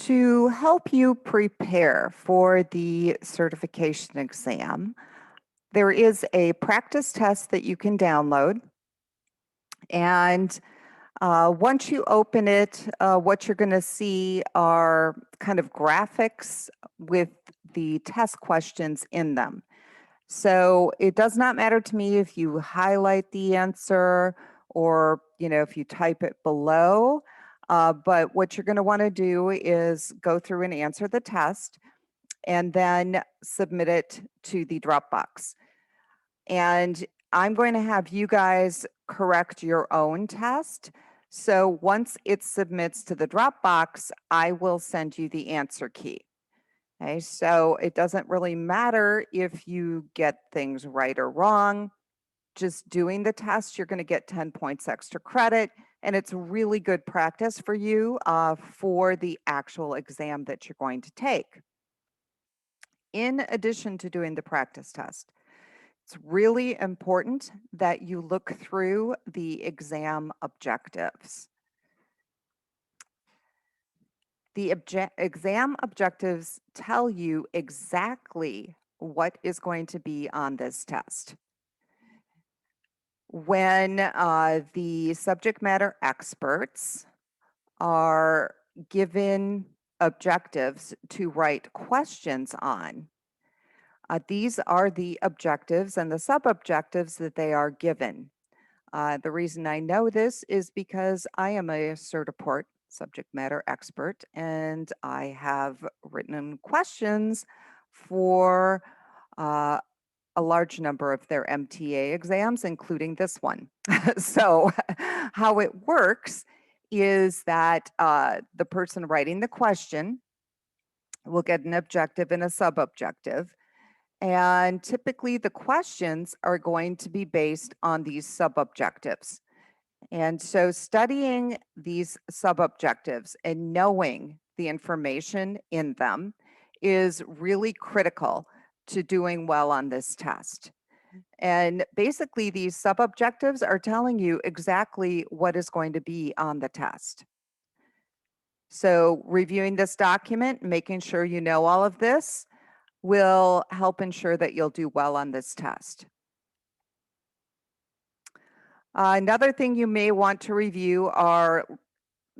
To help you prepare for the certification exam, there is a practice test that you can download. And once you open it, what you're going to see are kind of graphics with the test questions in them. So it does not matter to me if you highlight the answer or, if you type it below. But what you're going to want to do is go through and answer the test and then submit it to the Dropbox. And I'm going to have you guys correct your own test. So once it submits to the Dropbox, I will send you the answer key. Okay, so it doesn't really matter if you get things right or wrong. Just doing the test, you're going to get 10 points extra credit, and it's really good practice for you for the actual exam that you're going to take. In addition to doing the practice test, it's really important that you look through the exam objectives. The exam objectives tell you exactly what is going to be on this test. When the subject matter experts are given objectives to write questions on, these are the objectives and the sub-objectives that they are given. The reason I know this is because I am a Certiport subject matter expert, and I have written questions for a large number of their MTA exams, including this one. So how it works is that the person writing the question will get an objective and a sub-objective. And typically the questions are going to be based on these sub-objectives. And so studying these sub-objectives and knowing the information in them is really critical to doing well on this test. And basically these sub-objectives are telling you exactly what is going to be on the test. So reviewing this document, making sure you know all of this, will help ensure that you'll do well on this test. Another thing you may want to review are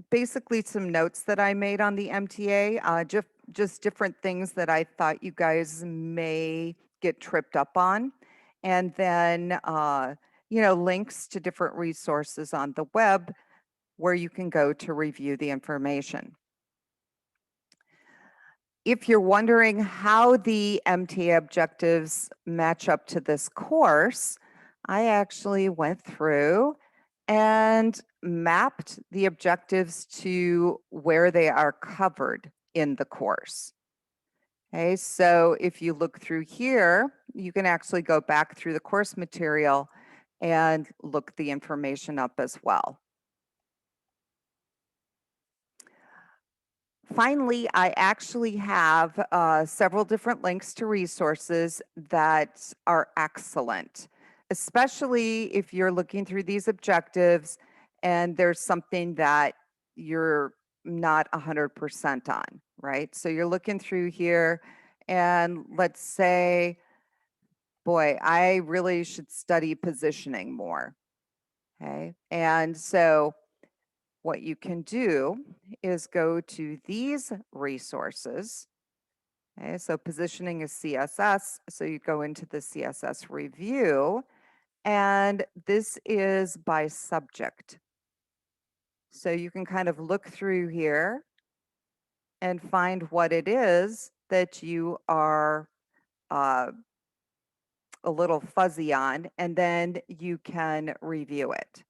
basically some notes that I made on the MTA, just different things that I thought you guys may get tripped up on. And then, links to different resources on the web where you can go to review the information. If you're wondering how the MTA objectives match up to this course, I actually went through and mapped the objectives to where they are covered in the course. Okay, so if you look through here, you can actually go back through the course material and look the information up as well. Finally, I actually have several different links to resources that are excellent, especially if you're looking through these objectives and there's something that you're not 100% on, right? So you're looking through here and let's say, boy, I really should study positioning more, okay? And so what you can do is go to these resources. Okay, so positioning is CSS, so you go into the CSS review, and this is by subject. So you can kind of look through here and find what it is that you are a little fuzzy on, and then you can review it.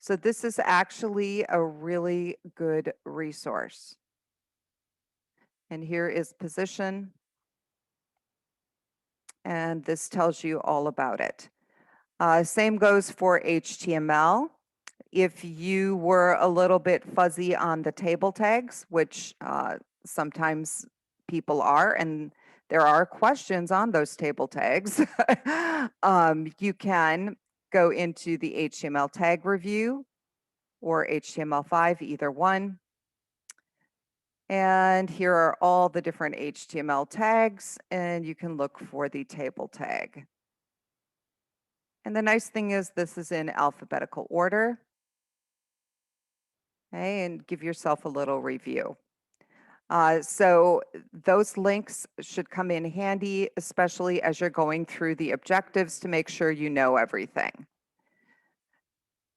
So this is actually a really good resource. And here is position. And this tells you all about it. Same goes for HTML. If you were a little bit fuzzy on the table tags, which sometimes people are, and there are questions on those table tags, you can go into the HTML tag review or HTML5, either one. And here are all the different HTML tags, and you can look for the table tag. And the nice thing is this is in alphabetical order. Okay, and give yourself a little review. So those links should come in handy, especially as you're going through the objectives to make sure you know everything.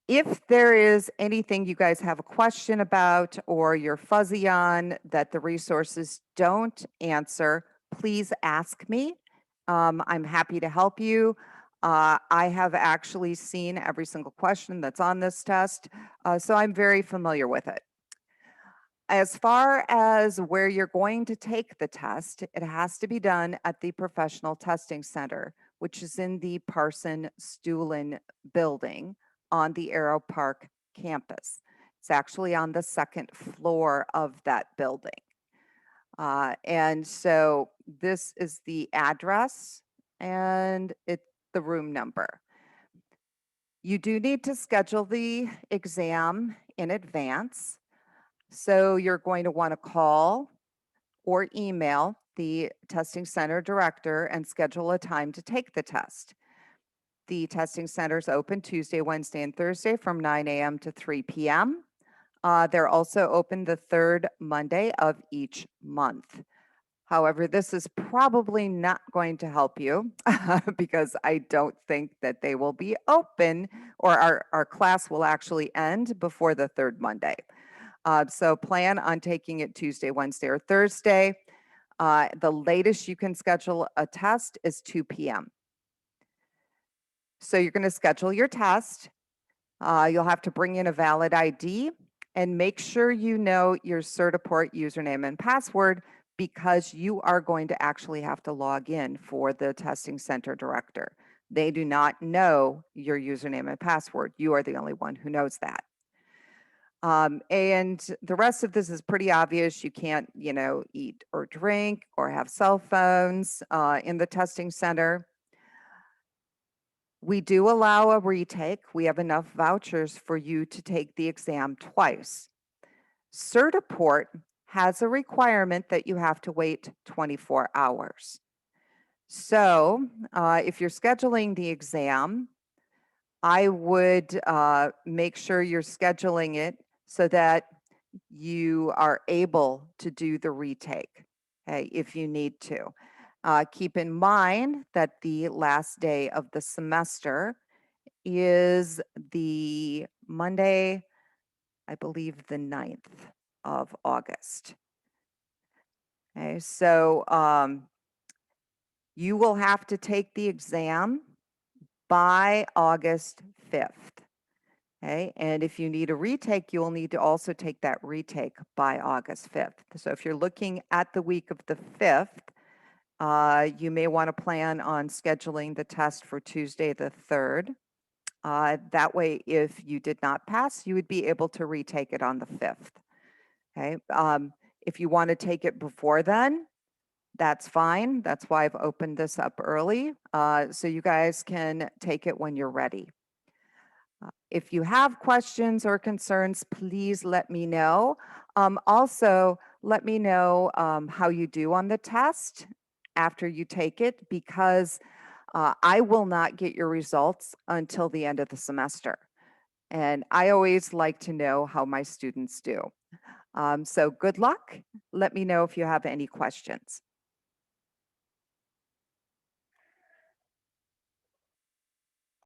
If there is anything you guys have a question about or you're fuzzy on that the resources don't answer, please ask me. I'm happy to help you. I have actually seen every single question that's on this test, so I'm very familiar with it. As far as where you're going to take the test, it has to be done at the Professional Testing Center, which is in the Parson Stuhlin building on the Aero Park campus. It's actually on the second floor of that building. And so this is the address and it's the room number. You do need to schedule the exam in advance. So you're going to want to call or email the testing center director and schedule a time to take the test. The testing center is open Tuesday, Wednesday, and Thursday from 9 a.m. to 3 p.m. They're also open the third Monday of each month. However, this is probably not going to help you because I don't think that they will be open or our class will actually end before the third Monday. So plan on taking it Tuesday, Wednesday, or Thursday. The latest you can schedule a test is 2 p.m. So you're going to schedule your test. You'll have to bring in a valid ID and make sure you know your Certiport username and password because you are going to actually have to log in for the testing center director. They do not know your username and password. You are the only one who knows that. And the rest of this is pretty obvious. You can't, eat or drink or have cell phones in the testing center. We do allow a retake. We have enough vouchers for you to take the exam twice. Certiport has a requirement that you have to wait 24 hours. So if you're scheduling the exam, I would make sure you're scheduling it so that you are able to do the retake, okay, if you need to. Keep in mind that the last day of the semester is the Monday, I believe the 9th of August. Okay, so you will have to take the exam by August 5th. Okay, and if you need a retake, you will need to also take that retake by August 5th. So if you're looking at the week of the 5th, you may want to plan on scheduling the test for Tuesday the 3rd. That way, if you did not pass, you would be able to retake it on the 5th. Okay, if you want to take it before then, that's fine. That's why I've opened this up early, so you guys can take it when you're ready. If you have questions or concerns, please let me know. Also, let me know how you do on the test after you take it, because I will not get your results until the end of the semester. And I always like to know how my students do. So good luck. Let me know if you have any questions.